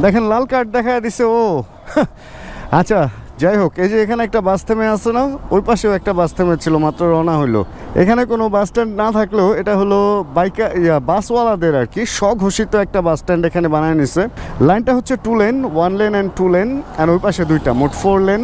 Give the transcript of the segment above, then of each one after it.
দেখেন লাল কার্ড দেখা দিছে ও। আচ্ছা যাই হোক, এই যে এখানে একটা বাস থেমে আছে না, ওই পাশেও একটা বাস থেমে ছিল, মাত্র রওনা হইলো। এখানে কোনো বাস স্ট্যান্ড না থাকলেও এটা হলো বাসওয়ালাদের আর কি স্বঘোষিত একটা বাস স্ট্যান্ড এখানে বানায় নিছে। লাইনটা হচ্ছে 2 lane, 1 lane and 2 lane, and ওই পাশে দুইটা, মোট 4 লেন।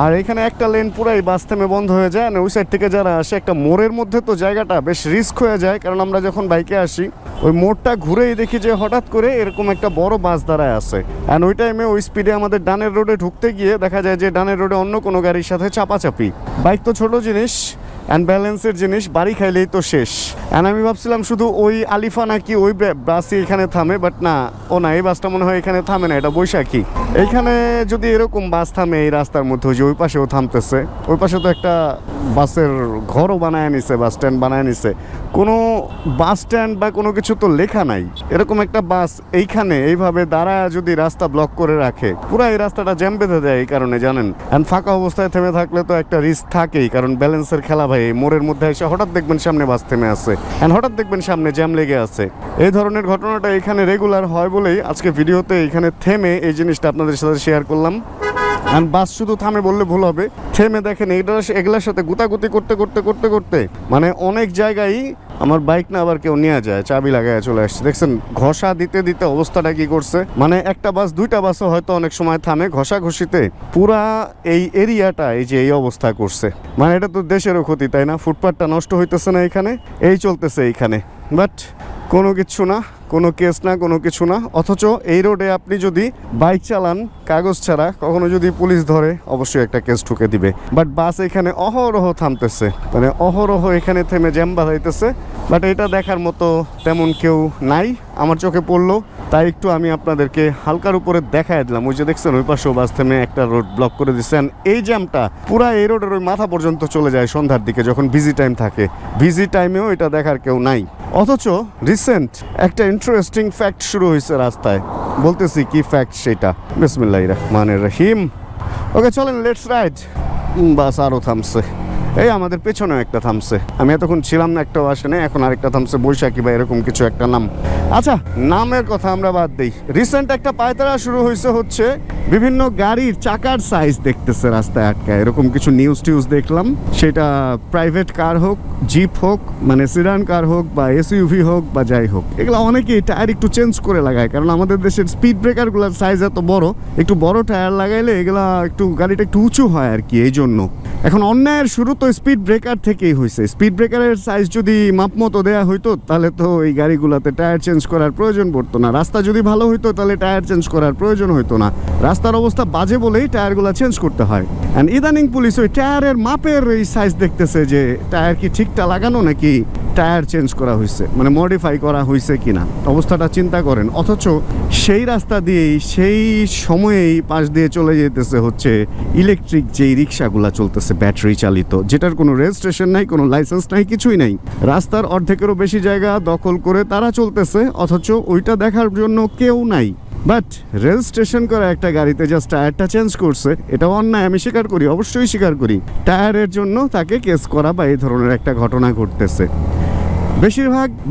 আর এখানে একটা লেন পুরাই বাস থেমে বন্ধ হয়ে যায়। ওই সাইড থেকে যারা আসে, একটা মোড়ের মধ্যে তো জায়গাটা বেশ রিস্ক হয়ে যায়, কারণ আমরা যখন বাইকে আসি ওই মোড়টা ঘুরেই দেখি যে হঠাৎ করে এরকম একটা বড় বাস দাঁড়ায় আছে। অ্যান্ড ওই টাইমে ওই স্পিডে আমাদের ডানের রোডে ঢুকতে গিয়ে দেখা যায় যে ডানের রোডে অন্য কোনো গাড়ির সাথে চাপাচাপি। বাইক তো ছোট জিনিস অ্যান্ড ব্যালেন্সের জিনিস, বাড়ি খাইলেই তো শেষ। অ্যান্ড আমি ভাবছিলাম শুধু ওই আলিফা নাকি ওই বাসই এখানে থামে, বাট না, ও না, এই বাসটা মনে হয় এখানে থামে না, এটা বৈশাখী। এইখানে যদি এরকম বাস থামে এই রাস্তার মধ্যে, ওই যে ওই পাশেও থামতেছে, ওই পাশে তো একটা বাসের ঘরও বানায় নিছে, বাস স্ট্যান্ড বানায় নিছে। কোনো বাস স্ট্যান্ড বা কোনো কিছু তো লেখা নাই। এরকম একটা বাস এইখানে এইভাবে দাঁড়ায় যদি রাস্তা ব্লক করে রাখে, পুরো এই রাস্তাটা জ্যাম বেঁধে দেয় এই কারণে, জানেন। অ্যান্ড ফাঁকা অবস্থায় থেমে থাকলে তো একটা রিস্ক থাকেই, কারণ ব্যালেন্সের খেলা ভাই। এই মোড়ের মধ্যে এসে হঠাৎ দেখবেন সামনে বাস থেমে আছে, অ্যান্ড হঠাৎ দেখবেন সামনে জ্যাম লেগে আছে। এই ধরনের ঘটনাটা এখানে রেগুলার হয় বলেই আজকে ভিডিওতে এখানে থেমে এই জিনিসটা আপনাদের সাথে শেয়ার করলাম। অ্যান্ড বাস শুধু থামে বললে ভুল হবে, থেমে দেখেন এগুলোর সাথে গুতাগুতি করতে করতে করতে করতে মানে অনেক জায়গায় আমার বাইক না আবার কেউ নিয়ে যায়, চাবি লাগায় চলে আসছে। দেখছেন ঘষা দিতে দিতে অবস্থাটা কি করছে, মানে একটা বাস দুইটা বাসও হয়তো অনেক সময় থামে, ঘষা ঘষিতে পুরা এই এরিয়াটা এই যে এই অবস্থা করছে। মানে এটা তো দেশেরও ক্ষতি, তাই না? ফুটপাথটা নষ্ট হইতেছে না এখানে, এই চলতেছে এইখানে, বাট কোনো কিছু না, কোনো কেস না, কোনো কিছু না। অথচ এই রোডে আপনি যদি বাইক চালান কাগজ ছাড়া, কখনো যদি পুলিশ ধরে অবশ্যই একটা কেস ঠুকে দিবে। বাট বাস এখানে অহরহ থামতেছে, মানে অহরহ এখানে থেমে জ্যাম বাঁধাইতেছে। বাট এটা দেখার মতো তেমন কেউ নাই আমার চোখে পড়লো, তাই একটু আমি আপনাদেরকে হালকার উপরে দেখাই দিলাম। ওই যে দেখছেন ওই পাশেও বাস থেমে একটা রোড ব্লক করে দিচ্ছেন। এই জ্যামটা পুরা এই রোডের ওই মাথা পর্যন্ত চলে যায় সন্ধ্যার দিকে, যখন বিজি টাইম থাকে। বিজি টাইমেও এটা দেখার কেউ নাই। অথচ রিসেন্ট একটা ইন্টারেস্টিং ফ্যাক্ট শুরু হয়েছে রাস্তায়, বলতেছি কি ফ্যাক্ট সেটা। বিসমিল্লাহির রহমানির রহিম। ওকে চলেন, লেটস রাইড। বাস আরও থামছে, এই আমাদের পেছনেও একটা থামছে। আমি এতক্ষণ ছিলাম না, একটাও আসে না, এখন আরেকটা থামছে, বৈশাখী বা এরকম কিছু একটা নাম। আচ্ছা, নামের কথা আমরা বাদ দিই। রিসেন্ট একটা পায়তারা শুরু হচ্ছে বিভিন্ন গাড়ির চাকার সাইজ দেখতেছে রাস্তায় আটকায়, এরকম কিছু নিউজ টিউজ দেখলাম। সেটা প্রাইভেট কার হোক, জিপ হোক, মানে সিডান কার হোক বা এসইউভি হোক বা যাই হোক, এগুলো অনেকেই টায়ার একটু চেঞ্জ করে লাগায়, কারণ আমাদের দেশের স্পিড ব্রেকারগুলোর সাইজ এত বড়, একটু বড় টায়ার লাগাইলে এগুলা একটু গাড়িটা একটু উঁচু হয় আর কি। এই জন্য এখন অন্যায়ের শুরু তো স্পিড ব্রেকার থেকেই হয়েছে। স্পিড ব্রেকারের সাইজ যদি মাপ মতো দেওয়া হইতো, তাহলে তো এই গাড়িগুলোতে টায়ার চেঞ্জ করার প্রয়োজন পড়তো না। রাস্তা যদি ভালো হইতো তাহলে টায়ার চেঞ্জ করার প্রয়োজন হইতো না। রাস্তার অবস্থা বাজে বলেই টায়ারগুলো চেঞ্জ করতে হয়। অ্যান্ড ইদানিং পুলিশ ওই টায়ারের মাপের এই সাইজ দেখতেছে যে টায়ার কি ঠিকটা লাগানো নাকি টায়ার চেঞ্জ করা হয়েছে, মানে মডিফাই করা হয়েছে কিনা। অবস্থাটা চিন্তা করেন। অথচ সেই রাস্তা দিয়েই সেই সময়েই পাশ দিয়ে চলে যেতেছে হচ্ছে ইলেকট্রিক যেই রিক্সাগুলো চলতেছে ব্যাটারি চালিত, যেটার কোনো রেজিস্ট্রেশন নাই, কোনো লাইসেন্স নাই, কিছুই নাই। রাস্তার অর্ধেকেরও বেশি জায়গা দখল করে তারা চলতেছে, অথচ ওইটা দেখার জন্য কেউ নাই। বাট রেজিস্ট্রেশন করা একটা গাড়িতে জাস্ট টায়ারটা চেঞ্জ করছে, এটা অন্যায়, আমি স্বীকার করি, অবশ্যই স্বীকার করি। টায়ারের জন্য তাকে কেস করা বা এই ধরনের একটা ঘটনা ঘটতেছে।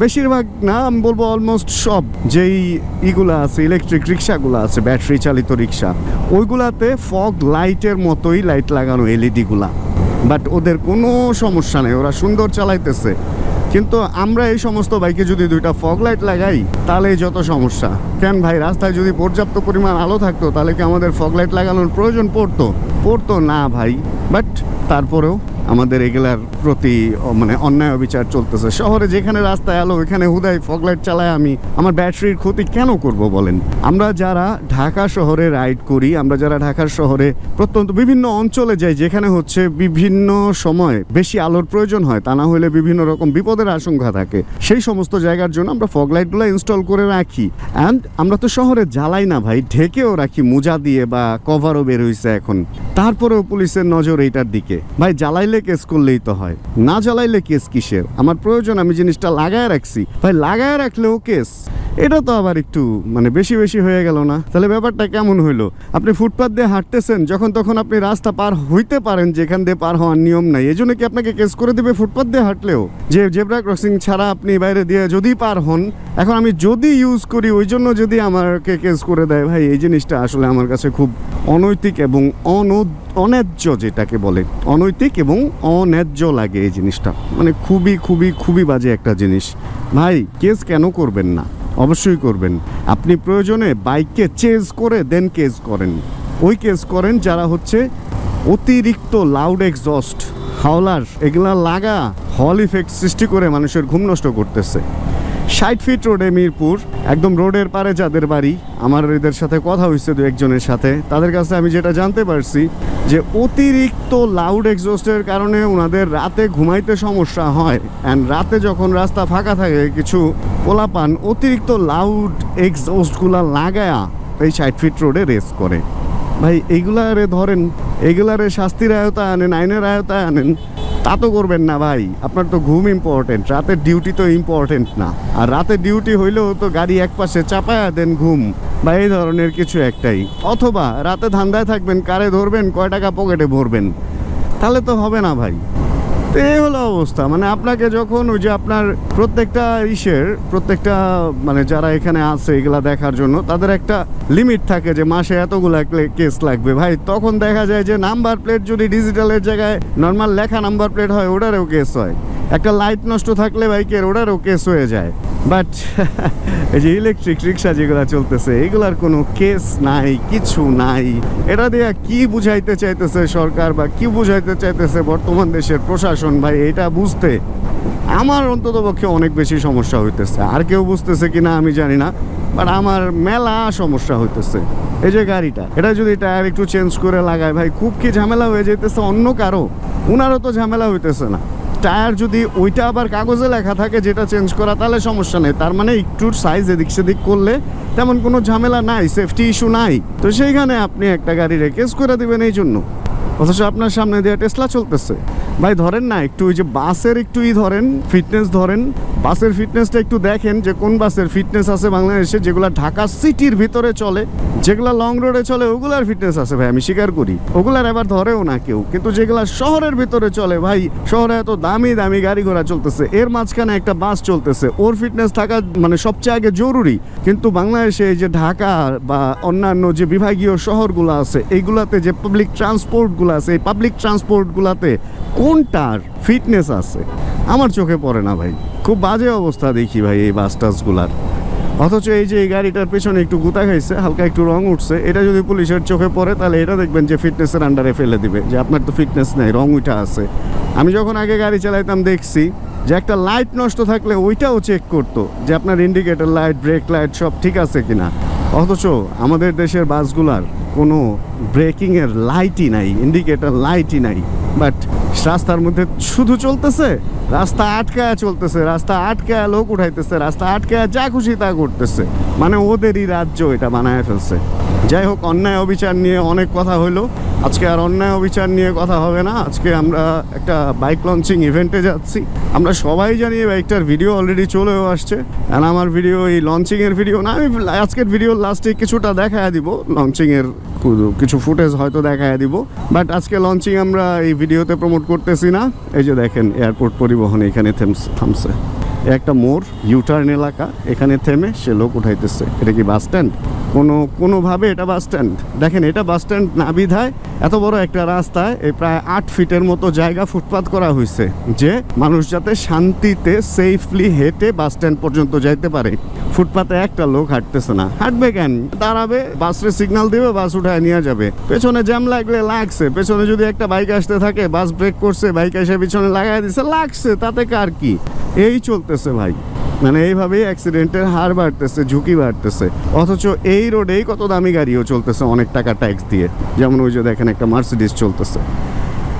বেশিরভাগ না, আমি বলবো অলমোস্ট সব যেই ইগুলা আছে, ইলেকট্রিক রিক্সাগুলো আছে, ব্যাটারি চালিত রিক্সা, ওইগুলাতে ফগ লাইটের মতোই লাইট লাগানো, এলইডিগুলা। বাট ওদের কোনো সমস্যা নেই, ওরা সুন্দর চালাইতেছে। কিন্তু আমরা এই সমস্ত বাইকে যদি দুইটা ফগ লাইট লাগাই তাহলেই যত সমস্যা। কেন ভাই, রাস্তায় যদি পর্যাপ্ত পরিমাণ আলো থাকতো তাহলে কি আমাদের ফগ লাইট লাগানোর প্রয়োজন পড়তো না ভাই। বাট তারপরেও আমাদের এগুলার প্রতি মানে অন্যায় অবিচার চলতেছে। শহরে যেখানে রাস্তায় আলো ওইখানে হুদাই ফগলাইট চালায় আমি আমার ব্যাটারির ক্ষতি কেন করব বলেন? আমরা যারা ঢাকা শহরে রাইড করি, আমরা যারা ঢাকার শহরে প্রত্যন্ত বিভিন্ন অঞ্চলে যাই যেখানে হচ্ছে বিভিন্ন সময় বেশি আলোর প্রয়োজন হয়, তা না হলে বিভিন্ন রকম বিপদের আশঙ্কা থাকে, সেই সমস্ত জায়গার জন্য আমরা ফগলাইটগুলো ইনস্টল করে রাখি। অ্যান্ড আমরা তো শহরে জ্বালাই না ভাই, ঢেকেও রাখি মোজা দিয়ে বা কভারও বের হয়েছে এখন। তারপরেও পুলিশের নজর এইটার দিকে। ভাই জ্বালাইলে কেস করলেই তো হয়, না জ্বালাইলে কেস কিসের? আমার প্রয়োজন, আমি জিনিসটা লাগায় রাখছি ভাই, লাগায় রাখলেও কেস। এটা তো আবার একটু মানে বেশি বেশি হয়ে গেল না? তাহলে ব্যাপারটা কেমন হইলো? আপনি ফুটপাথ দিয়ে হাঁটতেছেন, যখন তখন আপনি রাস্তা পার হইতে পারেন যেখান দিয়ে পার হওয়ার নিয়ম নাই, এই জন্য কি আপনাকে কেস করে দিবে ফুটপাথ দিয়ে হাঁটলেও? যে জেব্রা ক্রসিং ছাড়া আপনি বাইরে দিয়ে যদি পার হন, এখন আমি যদি ইউজ করি ওই জন্য যদি আমাকে কেস করে দেয়, ভাই এই জিনিসটা আসলে আমার কাছে খুব অনৈতিক এবং অন্যায্য, যেটাকে বলে অনৈতিক এবং অন্যায্য লাগে এই জিনিসটা। মানে খুবই খুবই খুবই বাজে একটা জিনিস। ভাই কেস কেন করবেন না? অবশ্যই করবেন। আপনি প্রয়োজনে বাইককে চেজ করে দেন কেস করেন। ওই কেস করেন যারা হচ্ছে অতিরিক্ত লাউড এক্সস্ট, হাওলার এগুলা লাগা হল ইফেক্ট সৃষ্টি করে মানুষের ঘুম নষ্ট করতেছে। 60 ফিট রোডে মিরপুর, একদম রোডের পারে যাদের বাড়ি, আমার এদের সাথে কথা হয়েছে দু একজনের সাথে, তাদের কাছে আমি যেটা জানতে পারছি যে অতিরিক্ত লাউড এক্সস্টের কারণে ওনাদের রাতে ঘুমাইতে সমস্যা হয়। অ্যান্ড রাতে যখন রাস্তা ফাঁকা থাকে কিছু পোলাপান অতিরিক্ত লাউড এক্সস্টগুলা লাগায়া এই 60 ফিট রোডে রেস করে। ভাই এইগুলারে ধরেন, এইগুলারে শাস্তির আয়তায় আনেন, আইনের আয়তায় আনেন, তা তো করবেন না ভাই। আপনার তো ঘুম ইম্পর্টেন্ট, রাতের ডিউটি তো ইম্পর্টেন্ট না। আর রাতের ডিউটি হইলেও তো গাড়ি এক পাশে চাপায়া দেন ঘুম বা এই ধরনের কিছু একটাই। অথবা রাতে ধান্দায় থাকবেন, কারে ধরবেন, কয় টাকা পকেটে ভরবেন, তাহলে তো হবে না ভাই। তো এই হলো অবস্থা। মানে আপনাকে যখন ওই যে আপনার প্রত্যেকটা মানে যারা এখানে আছে এগুলা দেখার জন্য, তাদের একটা লিমিট থাকে যে মাসে এতগুলা কেস লাগবে। ভাই তখন দেখা যায় যে নাম্বার প্লেট যদি ডিজিটালের জায়গায় নর্মাল লেখা নাম্বার প্লেট হয়, ওটারও কেস হয়। একটা লাইট নষ্ট থাকলে বাইকের, ওটারও কেস হয়ে যায়। বাট এই যে ইলেকট্রিক রিক্সা যেগুলো চলতেছে, এগুলার কোনো কেস নাই, কিছু নাই। এটা দিয়ে কি বুঝাইতে চাইতেছে সরকার বা কি বুঝাইতে চাইতেছে বর্তমান দেশের প্রশাসন, ভাই এটা বুঝতে আমার অন্তত পক্ষে অনেক বেশি সমস্যা হইতেছে। আর কেউ বুঝতেছে কিনা আমি জানি না, বাট আমার মেলা সমস্যা হইতেছে। এই যে গাড়িটা, এটা যদি টায়ার একটু চেঞ্জ করে লাগায়, ভাই খুব কি ঝামেলা হয়ে যাইতেছে অন্য কারো, উনারও তো ঝামেলা হইতেছে না। টায়ার যদি ওইটা আবার কাগজে লেখা থাকে যেটা চেঞ্জ করা, তাহলে সমস্যা নেই। তার মানে একটু সাইজ এদিক সেদিক করলে তেমন কোনো ঝামেলা নাই, সেফটি ইস্যু নাই। তো সেইখানে আপনি একটা গাড়ি কেস করে দিবেন এই জন্য, অথচ আপনার সামনে দিয়ে টেসলা চলতেছে। ভাই ধরেন না একটু ওই যে বাসের ধরেন ফিটনেস, ধরেন বাসের ফিটনেসটা একটু দেখেন যে কোন বাসের ফিটনেস আছে বাংলাদেশে, যেগুলো ঢাকা সিটির ভিতরে চলে, যেগুলো লং রোডে চলে ওগুলার ফিটনেস আছে ভাই, আমি স্বীকার করি। ওগুলার এবার ধরেও না কেউ, কিন্তু যেগুলো শহরের ভিতরে চলে, ভাই শহরে এত দামি দামি গাড়ি ঘোড়া চলতেছে, এর মাঝখানে একটা বাস চলতেছে, ওর ফিটনেস থাকা মানে সবচেয়ে আগে জরুরি। কিন্তু বাংলাদেশে এই যে ঢাকা বা অন্যান্য যে বিভাগীয় শহরগুলো আছে, এইগুলাতে যে পাবলিক ট্রান্সপোর্টগুলো আছে, এই পাবলিক ট্রান্সপোর্টগুলোতে কোনটার ফিটনেস আছে আমার চোখে পড়ে না ভাই। খুব বাজে অবস্থা দেখি ভাই এই বাস টাসগুলার। অথচ এই যে এই গাড়িটার পেছনে একটু গুতা খাইছে, হালকা একটু রং উঠছে, এটা যদি পুলিশের চোখে পড়ে তাহলে এটা দেখবেন যে ফিটনেসের আন্ডারে ফেলে দিবে, যে আপনার তো ফিটনেস নেই, রং উঠা আছে। আমি যখন আগে গাড়ি চালাইতাম দেখছি যে একটা লাইট নষ্ট থাকলে ওইটাও চেক করতো যে আপনার ইন্ডিকেটর লাইট, ব্রেক লাইট সব ঠিক আছে কিনা। অথচ আমাদের দেশের বাসগুলার কোনো ব্রেকিংয়ের লাইটই নাই, ইন্ডিকেটর লাইটই নাই, বাট রাস্তার মধ্যে শুধু চলতেছে, রাস্তা আটকায়া চলতেছে, রাস্তা আটকায়া লোক উঠাইতেছে, রাস্তা আটকায়া যা খুশি তা করতেছে। মানে ওদেরই রাজ্য এটা বানায় ফেলছে। যাই হোক, অন্যায় অবিচার নিয়ে অনেক কথা হইলো, আজকে আর অন্যায় অবিচার নিয়ে কথা হবে না। আজকে আমরা একটা বাইক লঞ্চিং ইভেন্টে যাচ্ছি। আমরা সবাই জানি এই বাইকটার ভিডিও অলরেডি চলেও আসছে। আর আমার ভিডিও এই লঞ্চিংয়ের ভিডিও না, আমি আজকের ভিডিওর লাস্টে কিছুটা দেখায় দিব, লঞ্চিংয়ের কিছু ফুটেজ হয়তো দেখায় দিব। বাট আজকে লঞ্চিং আমরা এই ভিডিওতে প্রমোট করতেছি না। এই যে দেখেন এয়ারপোর্ট পরিবহন এখানে থামছে, একটা মোড় ইউটার্ন এলাকা, এখানে থেমে সে লোক উঠাইতেছে। এটা কি বাস স্ট্যান্ড? কোনোভাবে এটা বাস স্ট্যান্ড? দেখেন এটা বাস স্ট্যান্ড না বিধায় এত বড় একটা রাস্তায় এই প্রায় 8 ফিটের মতো জায়গা ফুটপাত করা হয়েছে, যে মানুষ যাতে শান্তিতে সেফলি হেঁটে বাস স্ট্যান্ড পর্যন্ত যাইতে পারে। ফুটপাতে একটা লোক হাঁটতেছে না, হাঁটবে কেন? দাঁড়াবে, বাসরে সিগন্যাল দিবে, বাস উঠায় নিয়ে যাবে। পেছনে জ্যাম লাগলে লাগছে, পেছনে যদি একটা বাইক আসতে থাকে, বাস ব্রেক করছে, বাইক এসে পিছনে লাগাই দিছে, লাগছে, তাতে কার কি? এই চলতেছে ভাই। মানে এইভাবেই অ্যাক্সিডেন্টের হার বাড়তেছে, ঝুঁকি বাড়তেছে। অথচ এই রোডেই কত দামি গাড়িও চলতেছে অনেক টাকা ট্যাক্স দিয়ে, যেমন ওই যে দেখেন একটা মার্সিডিজ চলতেছে।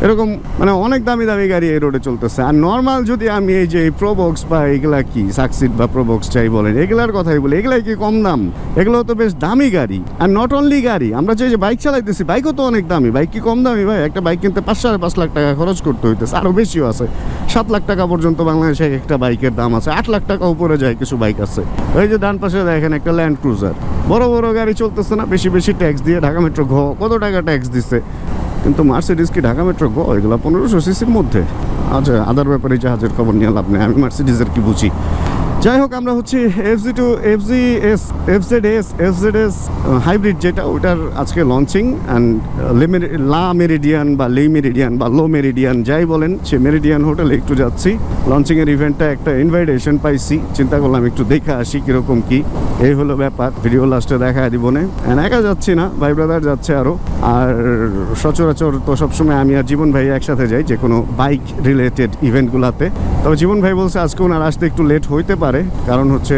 এরকম মানে অনেক দামি দামি গাড়ি এই রোডে চলতেছে। আর নর্মাল যদি আমি এই যে প্রোবক্স বা এগুলা কি সাকসিড বা প্রোবক্স চাই বলেন, এগুলার কথাই বলি, এগুলাই কি কম দাম? এগুলো তো বেশ দামি গাড়ি। আর নট অনলি গাড়ি, আমরা যে বাইক চালাইতেছি বাইকও তো অনেক দামি। বাইক কি কম দামি ভাই? একটা বাইক কিনতে 5-5.5 লাখ টাকা খরচ করতে হইতেছে, আরও বেশিও আছে। 7 লাখ টাকা পর্যন্ত বাংলাদেশে একটা বাইকের দাম আছে, 8 লাখ টাকা উপরে যায় কিছু বাইক আছে। ওই যে ডান পাশে দেখেন একটা ল্যান্ড ক্রুজার, বড় বড় গাড়ি চলতেছে না, বেশি বেশি ট্যাক্স দিয়ে। ঢাকা মেট্রো কত টাকা ট্যাক্স দিচ্ছে, কিন্তু মার্সিডিজ কি ঢাকা মেট্রো এগুলো 1500 সিসির মধ্যে। আচ্ছা, আদার ব্যাপারে জাহাজের খবর নিয়ে লাভ নেই, আমি মার্সিডিজের কি বুঝি। যাই হোক, আমরা হচ্ছে FZS হাইব্রিড যেটা, ওটার আজকে লঞ্চিং। অ্যান্ড লা মেরিডিয়ান বা লে মেরিডিয়ান বা লো মেরিডিয়ান যাই বলেন, সে মেরিডিয়ান হোটেলে একটু যাচ্ছি। লঞ্চিংয়ের ইভেন্টটা একটা ইনভাইটেশন পাইছি, চিন্তা করলাম একটু দেখে আসি কীরকম কি। এই হলো ব্যাপার, ভিডিও লাস্টে দেখা দিব না। একা যাচ্ছি না, ভাই ব্রাদার যাচ্ছে আরও। আর সচরাচর তো সবসময় আমি আর জীবন ভাই একসাথে যাই যে কোনো বাইক রিলেটেড ইভেন্টগুলোতে। তবে জীবন ভাই বলছে আজকে ওনার আসতে একটু লেট হইতে পারে, কারণ হচ্ছে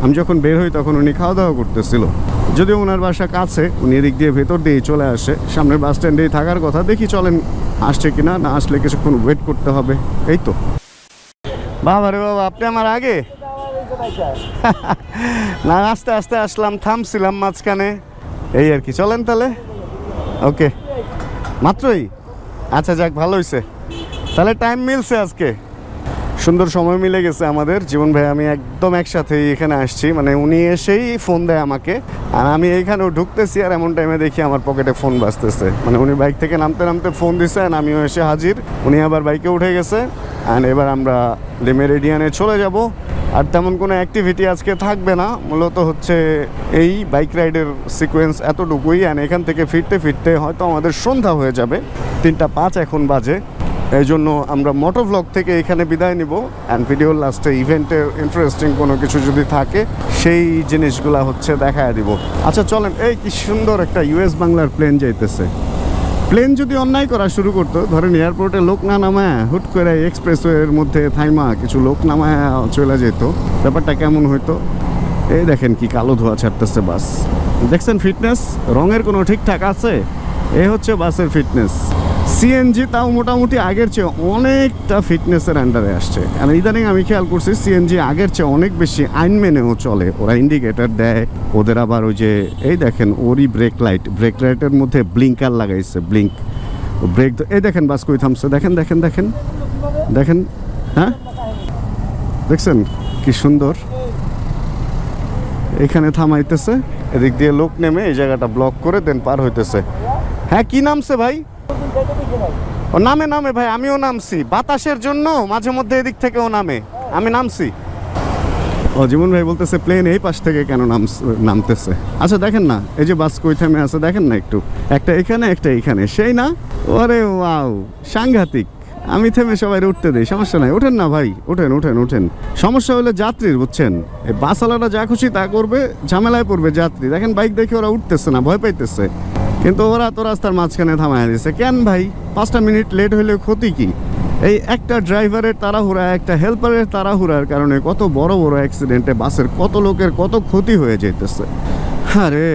আমি যখন বের হই তখন উনি খাওয়া দাওয়া করতেছিল। যদিও ওনার বাসা কাছে, উনি এদিক দিয়ে ভেতর দিয়েই চলে আসে, সামনের বাস স্ট্যান্ডেই থাকার কথা। দেখি চলেন আসছে কিনা, না আসলে কিছুক্ষণ ওয়েট করতে হবে। এই তো বাবা রে বাবা, আপনি আমার আগে না, আস্তে আস্তে আসলাম, থামছিলাম মাঝখানে, এই আর কি। চলেন তাহলে, ওকে মাত্রই। আচ্ছা যাক, ভালো হয়েছে তাহলে, টাইম মিলছে আজকে, সুন্দর সময় মিলে গেছে আমাদের। জীবন ভাই আমি একদম একসাথেই এখানে আসছি, মানে উনি এসেই ফোন দেয় আমাকে, আর আমি এইখানেও ঢুকতেছি, আর এমন টাইমে দেখি আমার পকেটে ফোন বাজতেছে। মানে উনি বাইক থেকে নামতে নামতে ফোন দিছে, আর আমিও এসে হাজির। উনি আবার বাইকে উঠে গেছে, অ্যান্ড এবার আমরা লে মেরিডিয়ানে চলে যাব। আর তেমন কোনো অ্যাক্টিভিটি আজকে থাকবে না, মূলত হচ্ছে এই বাইক রাইডের সিকোয়েন্স এতটুকুই। অ্যান্ড এখান থেকে ফিরতে ফিরতে হয়তো আমাদের সন্ধ্যা হয়ে যাবে, 3:05 এখন বাজে। এই জন্য আমরা মোটো ভ্লগ থেকে এখানে বিদায় নিব। অ্যান্ড ভিডিওর লাস্টে ইভেন্টের ইন্টারেস্টিং কোনো কিছু যদি থাকে সেই জিনিসগুলো হচ্ছে দেখায় দিব। আচ্ছা চলেন, এই কি সুন্দর একটা US বাংলার প্লেন যাইতেছে। প্লেন যদি অন্যায় করা শুরু করতো, ধরেন এয়ারপোর্টে লোক না নামায় হুট করে এক্সপ্রেসওয়ের মধ্যে থাইমা কিছু লোক নামায় চলে যেত, ব্যাপারটা কেমন হইতো? এই দেখেন কি কালো ধোঁয়া ছাড়তেছে বাস, দেখছেন? ফিটনেস রঙের কোনো ঠিকঠাক আছে? এই হচ্ছে বাসের ফিটনেস। সিএনজি তাও মোটামুটি আগের চেয়ে অনেকটা ফিটনেসের আন্ডারে আসছে। আর ইদানিং আমি খেয়াল করছি সিএনজি আগের চেয়ে অনেক বেশি আইন মেনেও চলে। ওরা ইন্ডিকেটর দেয়, ওদের আবার ওই যে এই দেখেন ওরই ব্রেক লাইটের মধ্যে ব্লিঙ্কার লাগাইছে, ব্রেক। এই দেখেন বাস কই থামছে, দেখেন দেখেন দেখেন দেখেন, হ্যাঁ দেখছেন কি সুন্দর এখানে থামাইতেছে। এদিক দিয়ে লোক নেমে এই জায়গাটা ব্লক করে দেন পার হইতেছে। হ্যাঁ কি নামছে ভাই? ও নামে ভাই, আমিও নামছি বাতাসের জন্য, মাঝে মধ্যে এদিক থেকেও নামে, আমি নামছি। ও জীবন ভাই বলতেছে প্লেন এই পাশ থেকে কেন নামতেছে। আচ্ছা দেখেন না, এই যে বাস কই থেমে আছে দেখেন না একটু, একটা এখানে একটা এখানে, সেই না? ওরে ওয়াও, সাংঘাতিক। আমি থেমে সবাই উঠতে দেই, সমস্যা নাই, ওঠেন না ভাই, ওঠেন। সমস্যা হলে যাত্রীর, বুঝছেন? এই বাসওয়ালারা যা খুশি তা করবে, ঝামেলায় পড়বে যাত্রী। দেখেন বাইক দেখে ওরা উঠতেছে না, ভয় পাইতেছে, কিন্তু ওরা তো রাস্তার মাঝখানে থামায় দিচ্ছে। কেন ভাই? 5টা মিনিট লেট হলে ক্ষতি কি? এই একটা ড্রাইভারের তাড়াহুড়া, একটা হেল্পারের তাড়াহুড়ার কারণে কত বড় বড় অ্যাক্সিডেন্টে বাসের কত লোকের কত ক্ষতি হয়ে যেতেছে। আরে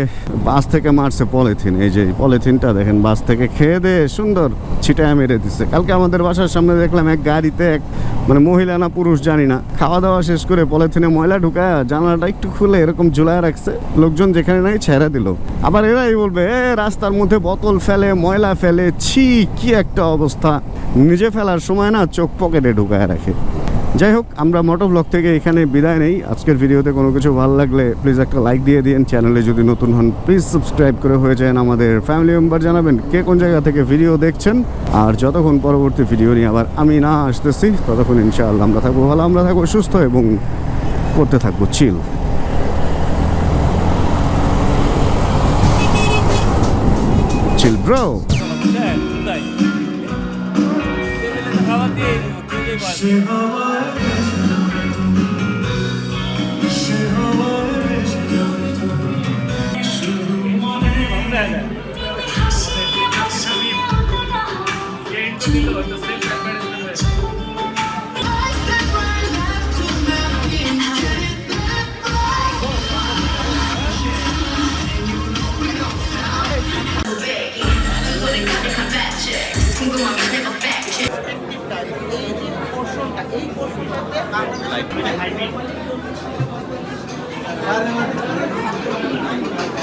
বাস থেকে মারছে পলিথিন, এই যে পলিথিনটা দেখেন, বাস থেকে খেয়ে দিয়ে সুন্দর ছিটায় মেরে দিচ্ছে। কালকে আমাদের বাসার সামনে দেখলাম এক গাড়িতে এক মানে মহিলা না পুরুষ জানি না, খাওয়া দাওয়া শেষ করে পলিথিনে ময়লা ঢুকায় জানালাটা একটু খুলে এরকম ঝুলায় রাখছে, লোকজন যেখানে নাই ছেড়ে দিল। আবার এরাই বলবে রাস্তার মধ্যে বোতল ফেলে, ময়লা ফেলে, ছি কি একটা অবস্থা। নিজে ফেলার সময় না চোখ পকেটে ঢুকায় রাখে। যাই হোক, আমরা মোটো ব্লগ থেকে এখানে বিদায় নেই। আজকের ভিডিওতে কোনো কিছু ভালো লাগলে প্লিজ একটা লাইক দিয়ে দিন। চ্যানেলে যদি নতুন হন প্লিজ সাবস্ক্রাইব করে হয়ে যান আমাদের ফ্যামিলি মেম্বার। জানাবেন কে কোন জায়গা থেকে ভিডিও দেখছেন। আর যতক্ষণ পরবর্তী ভিডিও নিয়ে আবার আমি না আসতেছি, ততক্ষণ ইনশাআল্লাহ আমরা থাকবো ভালো, আমরা থাকবো সুস্থ এবং করতে থাকবো chill. Chill bro. Single light